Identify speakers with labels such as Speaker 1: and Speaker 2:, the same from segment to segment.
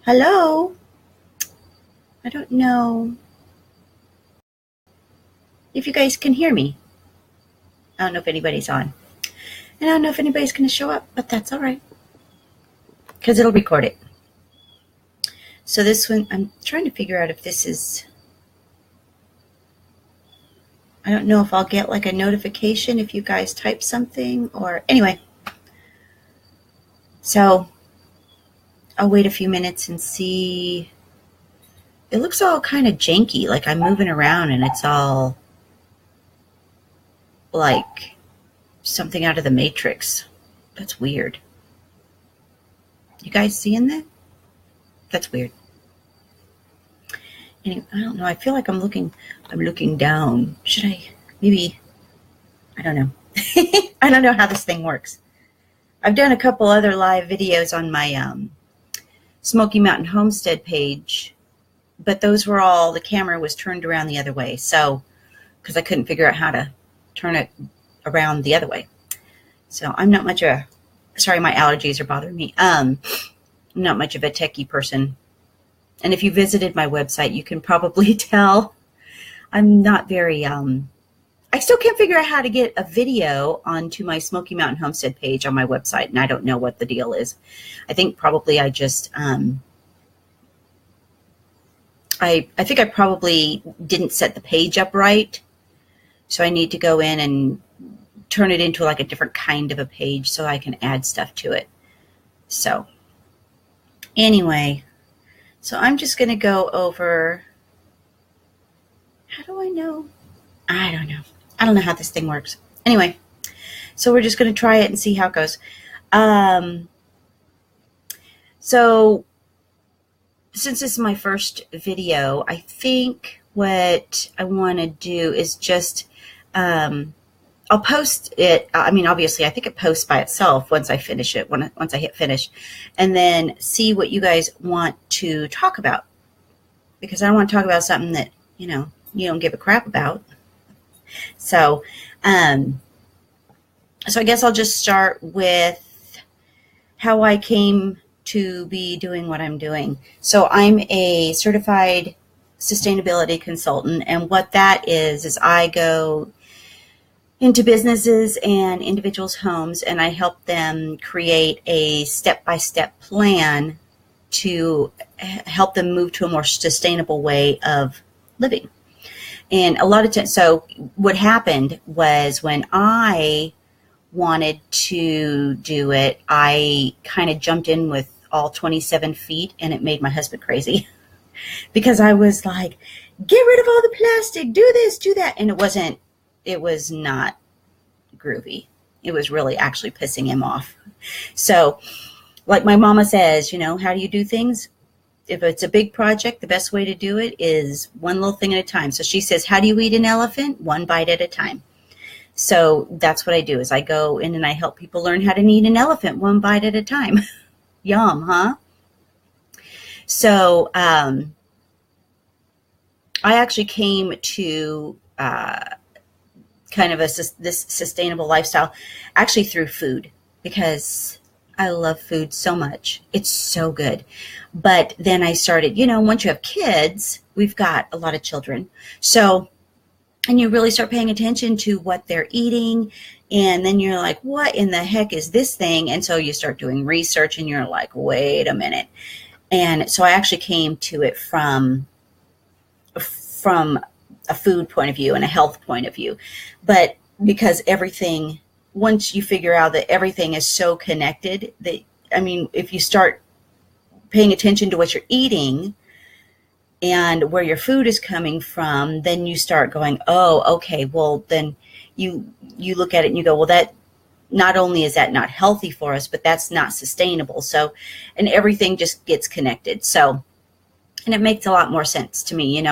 Speaker 1: Hello? I don't know if you guys can hear me. I don't know if anybody's on. And I don't know if anybody's going to show up, but that's all right because it'll record it. So this one, I'm trying to figure out if this is, I don't know if I'll get like a notification if you guys type something or anyway. So I'll wait a few minutes and see. It looks all kind of janky, like I'm moving around and it's all like something out of the Matrix. That's weird. You guys seeing that? That's weird. Anyway, I don't know. I feel like I'm looking down. Should I maybe, I don't know. I don't know how this thing works. I've done a couple other live videos on my Smoky Mountain Homestead page, but those were all, the camera was turned around the other way. So, because I couldn't figure out how to turn it around the other way. So I'm not much of a, sorry, my allergies are bothering me. I'm not much of a techie person. And if you visited my website, you can probably tell I'm not very, I still can't figure out how to get a video onto my Smoky Mountain Homestead page on my website. And I don't know what the deal is. I think probably I just, I think I probably didn't set the page up right. So I need to go in and turn it into like a different kind of a page so I can add stuff to it. So anyway, so I'm just going to go over, how do I know? I don't know. I don't know how this thing works. Anyway, so we're just going to try it and see how it goes. So since this is my first video, I think what I want to do is just, I'll post it. I mean, obviously, I think it posts by itself once I finish it, once I hit finish, and then see what you guys want to talk about. Because I want to talk about something that, you don't give a crap about. So, so I guess I'll just start with how I came to be doing what I'm doing. So I'm a certified sustainability consultant, and what that is I go into businesses and individuals' homes, and I help them create a step-by-step plan to help them move to a more sustainable way of living. And a lot of times, so what happened was when I wanted to do it, I kind of jumped in with all 27 feet, and it made my husband crazy because I was like, get rid of all the plastic, do this, do that. And it was not groovy. It was really actually pissing him off. So like my mama says, how do you do things? If it's a big project, the best way to do it is one little thing at a time. So she says, how do you eat an elephant? One bite at a time. So that's what I do is I go in and I help people learn how to eat an elephant one bite at a time. Yum, huh? So I actually came to kind of this sustainable lifestyle actually through food, because I love food so much. It's so good. But then I started, once you have kids, we've got a lot of children. So, and you really start paying attention to what they're eating. And then you're like, what in the heck is this thing? And so you start doing research and you're like, wait a minute. And so I actually came to it from a food point of view and a health point of view. But because everything, once you figure out that everything is so connected, that, if you start paying attention to what you're eating and where your food is coming from, then you start going, oh, okay, well, then you look at it and you go, well, that not only is that not healthy for us, but that's not sustainable. So, and everything just gets connected. So, and it makes a lot more sense to me,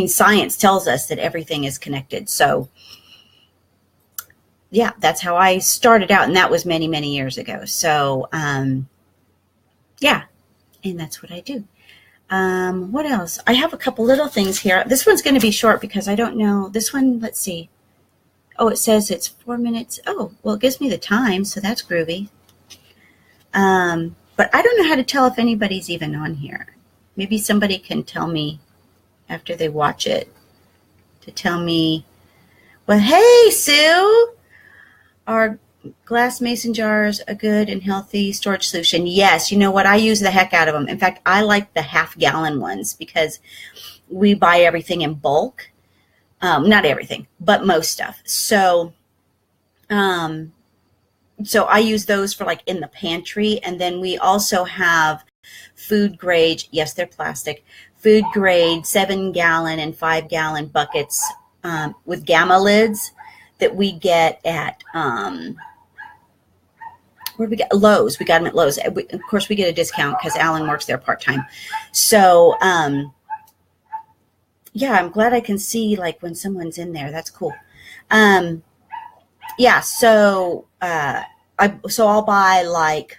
Speaker 1: science tells us that everything is connected. So, yeah, that's how I started out, and that was many, many years ago. So, yeah, and that's what I do. What else? I have a couple little things here. This one's going to be short because I don't know. This one, let's see. Oh, it says it's 4 minutes. Oh, well, it gives me the time, so that's groovy. But I don't know how to tell if anybody's even on here. Maybe somebody can tell me after they watch it to tell me, well, hey, Sue, are glass mason jars a good and healthy storage solution? Yes. You know what? I use the heck out of them. In fact, I like the half-gallon ones because we buy everything in bulk. Not everything, but most stuff. So I use those for like in the pantry. And then we also have food grade, yes, they're plastic, food grade 7-gallon and 5-gallon buckets with gamma lids that we get at where we get Lowe's. We got them at Lowe's. Of course, we get a discount because Alan works there part-time. So yeah, I'm glad I can see like when someone's in there. That's cool. Yeah, so I'll buy like,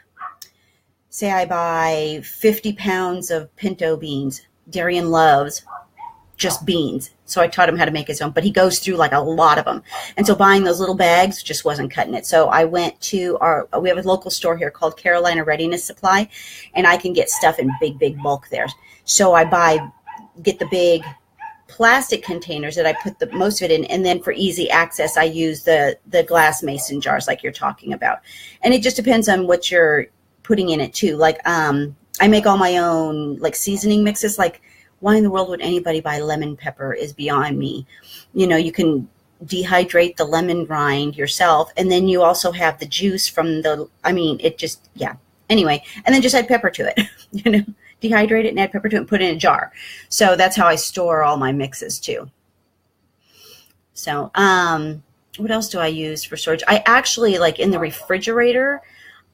Speaker 1: say I buy 50 pounds of pinto beans. Darian loves just beans. So I taught him how to make his own, but he goes through like a lot of them. And so buying those little bags just wasn't cutting it. So I went to we have a local store here called Carolina Readiness Supply, and I can get stuff in big bulk there. So I get the big plastic containers that I put the most of it in, and then for easy access I use the glass mason jars like you're talking about. And it just depends on what you're putting in it too. Like I make all my own like seasoning mixes. Like, why in the world would anybody buy lemon pepper is beyond me. You know, you can dehydrate the lemon rind yourself, and then you also have the juice from it just, yeah. Anyway, and then just add pepper to it, you know. Dehydrate it and add pepper to it and put it in a jar. So that's how I store all my mixes too. So what else do I use for storage? I actually, like in the refrigerator,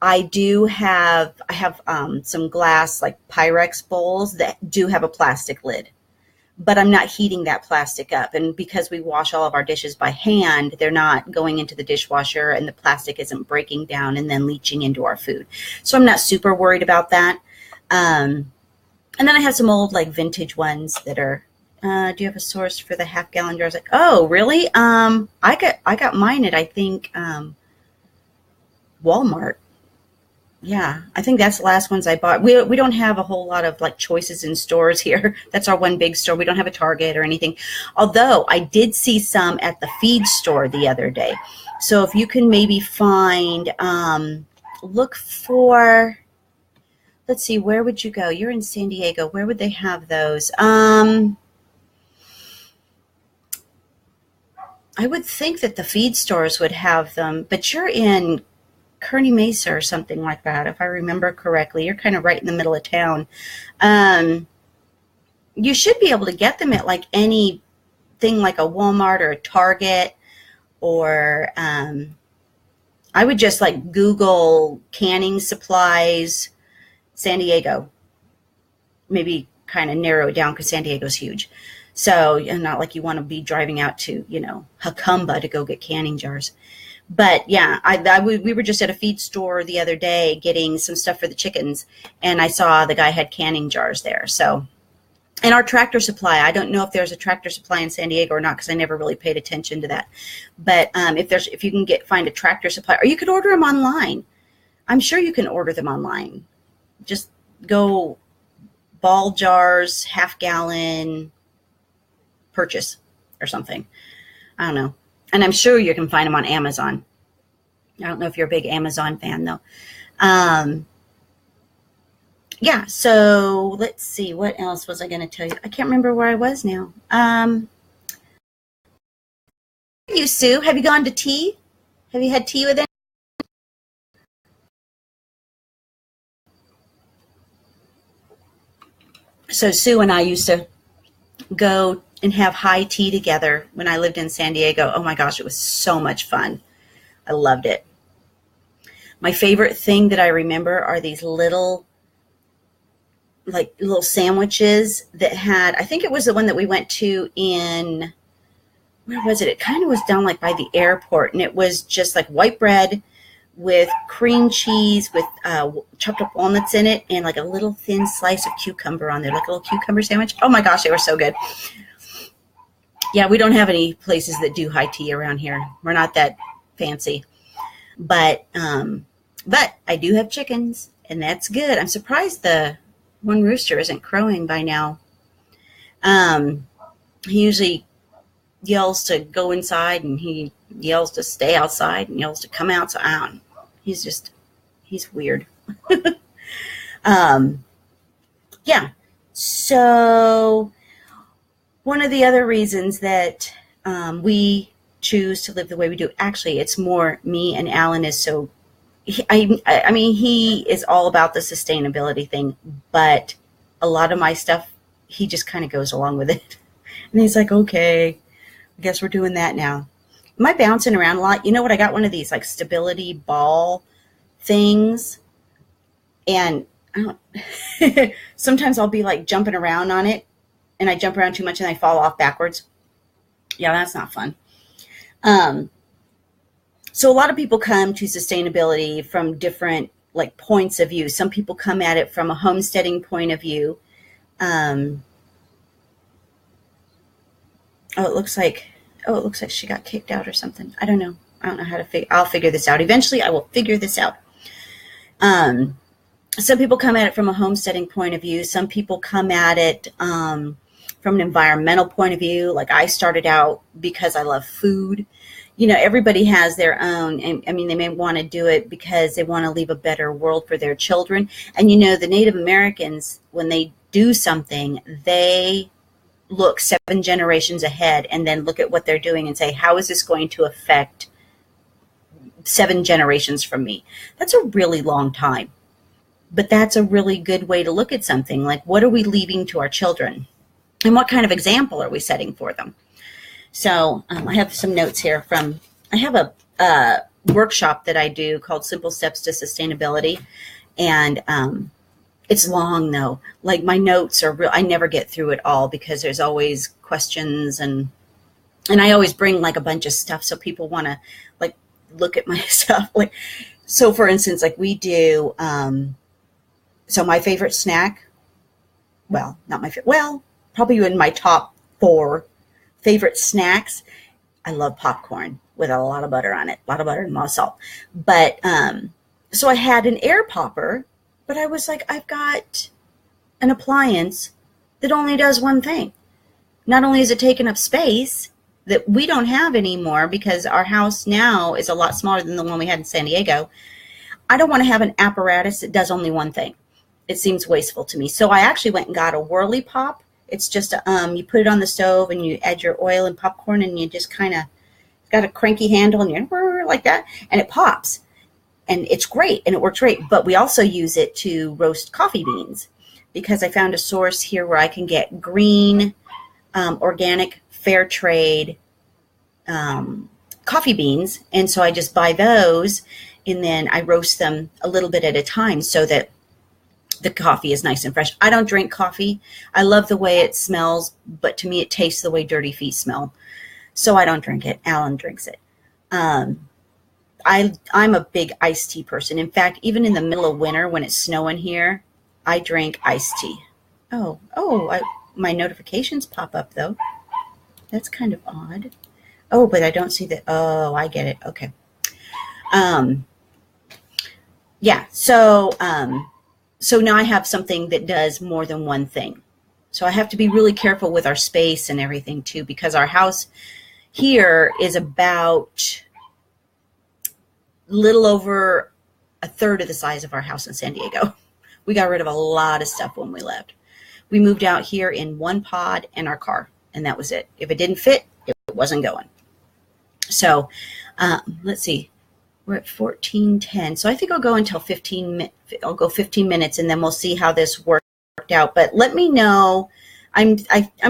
Speaker 1: I have some glass like Pyrex bowls that do have a plastic lid, but I'm not heating that plastic up. And because we wash all of our dishes by hand, they're not going into the dishwasher and the plastic isn't breaking down and then leaching into our food. So I'm not super worried about that. And then I have some old like vintage ones that are, do you have a source for the half-gallon jars? Like, oh, really? I got mine at, I think, Walmart. Yeah, I think that's the last ones I bought. We don't have a whole lot of like choices in stores here. That's our one big store. We don't have a Target or anything. Although I did see some at the feed store the other day. So if you can maybe find, look for, let's see, where would you go? You're in San Diego. Where would they have those? I would think that the feed stores would have them, but you're in Kearny Mesa or something like that, if I remember correctly. You're kind of right in the middle of town. You should be able to get them at like anything like a Walmart or a Target, or I would just like Google canning supplies San Diego, maybe kind of narrow it down because San Diego's huge. So, and not like you want to be driving out to, you know, Jacumba to go get canning jars. But yeah, we were just at a feed store the other day getting some stuff for the chickens, and I saw the guy had canning jars there. So, and our Tractor Supply, I don't know if there's a Tractor Supply in San Diego or not, because I never really paid attention to that. But if you can find a Tractor Supply, or you could order them online. I'm sure you can order them online. Just go ball jars, half-gallon purchase or something. I don't know. And I'm sure you can find them on Amazon. I don't know if you're a big Amazon fan, though. Yeah, so let's see. What else was I going to tell you? I can't remember where I was now. You, Sue, have you gone to tea? Have you had tea with it? So Sue and I used to go and have high tea together when I lived in San Diego. Oh my gosh, it was so much fun. I loved it. My favorite thing that I remember are these little sandwiches that had, I think it was the one that we went to in, where was it? It kind of was down like by the airport, and it was just like white bread with cream cheese with chopped up walnuts in it, and like a little thin slice of cucumber on there, like a little cucumber sandwich. Oh my gosh, they were so good. Yeah, we don't have any places that do high tea around here. We're not that fancy. But I do have chickens, and that's good. I'm surprised the one rooster isn't crowing by now. Um, he usually yells to go inside, and he yells to stay outside, and yells to come outside. He's weird. Um, yeah. So one of the other reasons that we choose to live the way we do, actually, it's more me and Alan is so. I mean, he is all about the sustainability thing, but a lot of my stuff, he just kind of goes along with it. And he's like, okay, I guess we're doing that now. Am I bouncing around a lot? You know what? I got one of these like stability ball things. And I don't, sometimes I'll be like jumping around on it, and I jump around too much and I fall off backwards. Yeah, that's not fun. Um, so a lot of people come to sustainability from different like points of view. Some people come at it from a homesteading point of view. Um, it looks like she got kicked out or something. I don't know. I don't know how to figure. I'll figure this out. Eventually, I will figure this out. Some people come at it from a homesteading point of view. Some people come at it from an environmental point of view. Like I started out because I love food. You know, everybody has their own, and I mean, they may want to do it because they want to leave a better world for their children. And, you know, the Native Americans, when they do something, they look 7 generations ahead and then look at what they're doing and say, how is this going to affect 7 generations from me? That's a really long time. But that's a really good way to look at something. Like, what are we leaving to our children? And what kind of example are we setting for them? So I have some notes here I have a workshop that I do called Simple Steps to Sustainability. And it's long, though. Like, my notes are real. I never get through it all because there's always questions. And I always bring, like, a bunch of stuff so people want to, like, look at my stuff. Like, so, for instance, like, we do... so my favorite snack, well, not my favorite, well, probably in my top 4 favorite snacks, I love popcorn with a lot of butter on it, a lot of butter and a lot of salt. But, so I had an air popper, but I was like, I've got an appliance that only does one thing. Not only is it taking up space that we don't have anymore because our house now is a lot smaller than the one we had in San Diego, I don't want to have an apparatus that does only one thing. It seems wasteful to me. So I actually went and got a Whirly Pop. It's just, you put it on the stove and you add your oil and popcorn and you just kind of, got a cranky handle and you're like that, and it pops. And it's great and it works great. But we also use it to roast coffee beans because I found a source here where I can get green, organic, fair trade coffee beans. And so I just buy those and then I roast them a little bit at a time so that the coffee is nice and fresh. I don't drink coffee. I love the way it smells, but to me it tastes the way dirty feet smell. So I don't drink it. Alan drinks it. I'm a big iced tea person. In fact, even in the middle of winter when it's snowing here, I drink iced tea. My notifications pop up though. That's kind of odd. Oh, but I don't see that. Oh, I get it. Okay. Yeah. So now I have something that does more than one thing. So I have to be really careful with our space and everything too, because our house here is about little over a third of the size of our house in San Diego. We got rid of a lot of stuff when we left. We moved out here in one pod and our car, and that was it. If it didn't fit, it wasn't going. So let's see. We're at 14:10. So I think I'll go until 15 minutes and then we'll see how this worked out. But let me know. I'm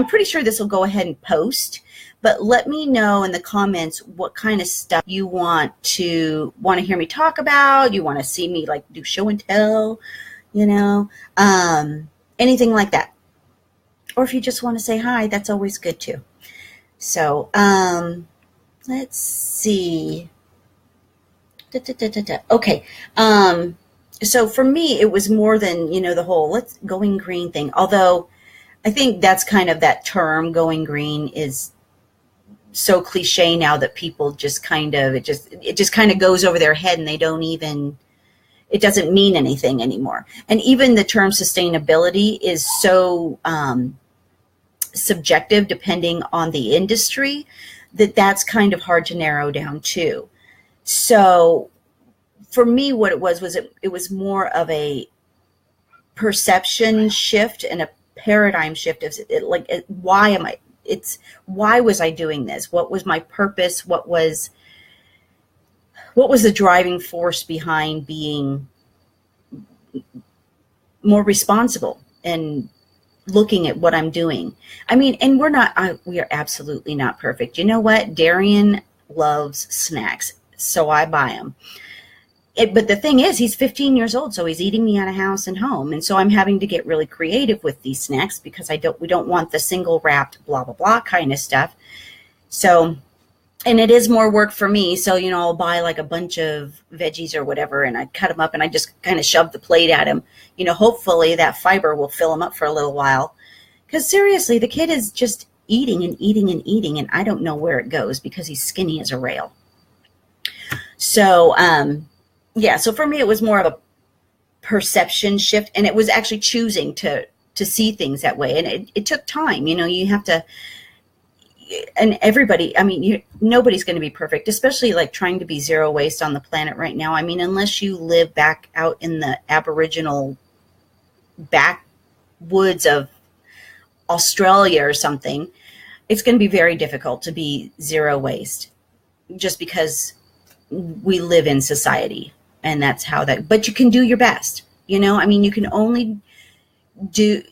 Speaker 1: pretty sure this will go ahead and post, but let me know in the comments what kind of stuff you want to hear me talk about. You want to see me like do show and tell, anything like that. Or if you just want to say hi, that's always good too. So let's see. Okay. So for me, it was more than, the whole let's going green thing. Although I think that's kind of that term going green is so cliche now that people just kind of, it just kind of goes over their head and they don't even it doesn't mean anything anymore. And even the term sustainability is so subjective depending on the industry that's kind of hard to narrow down too. So for me, what it was it was more of a perception shift and a paradigm shift of why was I doing this? What was my purpose? What was the driving force behind being more responsible and looking at what I'm doing? I mean, and we are absolutely not perfect. You know what? Darian loves snacks, so I buy them. But the thing is, he's 15 years old, so he's eating me out of house and home. And so I'm having to get really creative with these snacks because we don't want the single wrapped blah, blah, blah kind of stuff. So, and it is more work for me. So, I'll buy like a bunch of veggies or whatever, and I cut them up and I just kind of shove the plate at him. Hopefully that fiber will fill him up for a little while. Because seriously, the kid is just eating and eating and eating, and I don't know where it goes because he's skinny as a rail. So, yeah, so for me, it was more of a perception shift, and it was actually choosing to see things that way. And it took time. You have to, and everybody, I mean, nobody's going to be perfect, especially like trying to be zero waste on the planet right now. I mean, unless you live back out in the Aboriginal backwoods of Australia or something, it's going to be very difficult to be zero waste just because we live in society. And that's how but you can do your best. I mean, you can only do,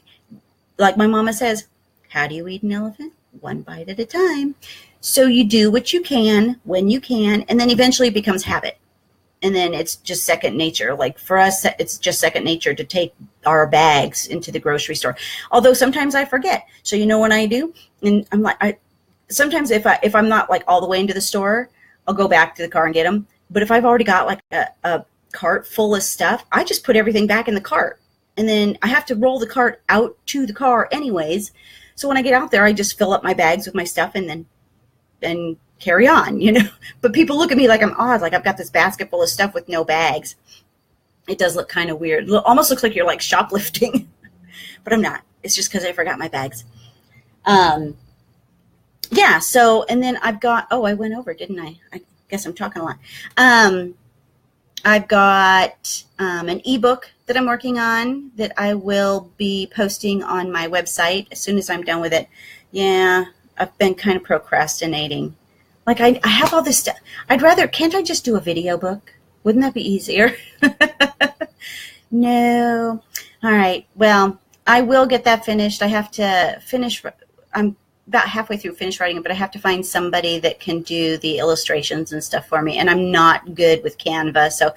Speaker 1: like my mama says, how do you eat an elephant? One bite at a time. So you do what you can when you can, and then eventually it becomes habit. And then it's just second nature. Like for us, it's just second nature to take our bags into the grocery store. Although sometimes I forget. So when I do, and I'm like, sometimes if I'm not like all the way into the store, I'll go back to the car and get them. But if I've already got like a cart full of stuff, I just put everything back in the cart. And then I have to roll the cart out to the car anyways. So when I get out there, I just fill up my bags with my stuff and then carry on, But people look at me like I'm odd, like I've got this basket full of stuff with no bags. It does look kind of weird. It almost looks like you're like shoplifting. But I'm not. It's just because I forgot my bags. Yeah, so, and then I've got, I went over, didn't I? I guess I'm talking a lot. I've got an ebook that I'm working on that I will be posting on my website as soon as I'm done with it. Yeah, I've been kind of procrastinating. Like I have all this stuff. Can't I just do a video book? Wouldn't that be easier? No. All right. Well, I will get that finished. I have to finish. I'm about halfway through finished writing it, but I have to find somebody that can do the illustrations and stuff for me. And I'm not good with Canva, so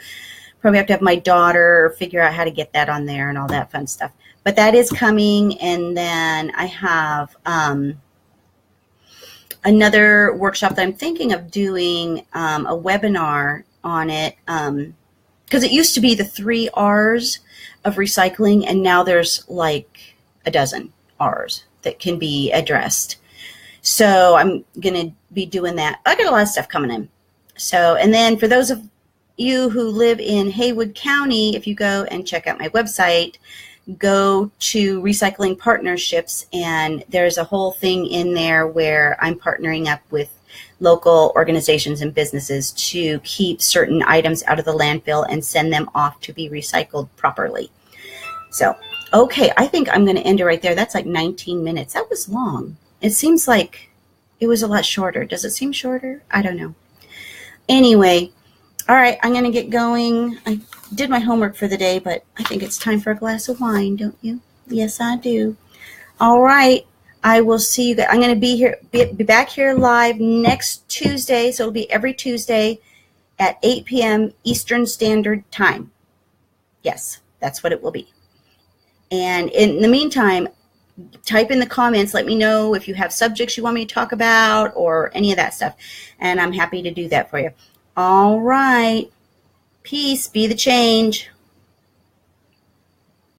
Speaker 1: probably have to have my daughter figure out how to get that on there and all that fun stuff. But that is coming. And then I have another workshop that I'm thinking of doing a webinar on it, because it used to be the 3 R's of recycling, and now there's like a dozen R's that can be addressed. So I'm going to be doing that. I got a lot of stuff coming in. So, and then for those of you who live in Haywood County, if you go and check out my website, go to Recycling Partnerships, and there's a whole thing in there where I'm partnering up with local organizations and businesses to keep certain items out of the landfill and send them off to be recycled properly. So, okay, I think I'm going to end it right there. That's like 19 minutes. That was long. It seems like it was a lot shorter. Does it seem shorter? I don't know. Anyway, all right, I'm going to get going. I did my homework for the day, but I think it's time for a glass of wine, don't you? Yes, I do. All right, I will see you guys. I'm going to be back here live next Tuesday, so it'll be every Tuesday at 8 p.m. Eastern Standard Time. Yes, that's what it will be. And in the meantime, type in the comments. Let me know if you have subjects you want me to talk about or any of that stuff. And I'm happy to do that for you. All right. Peace. Be the change.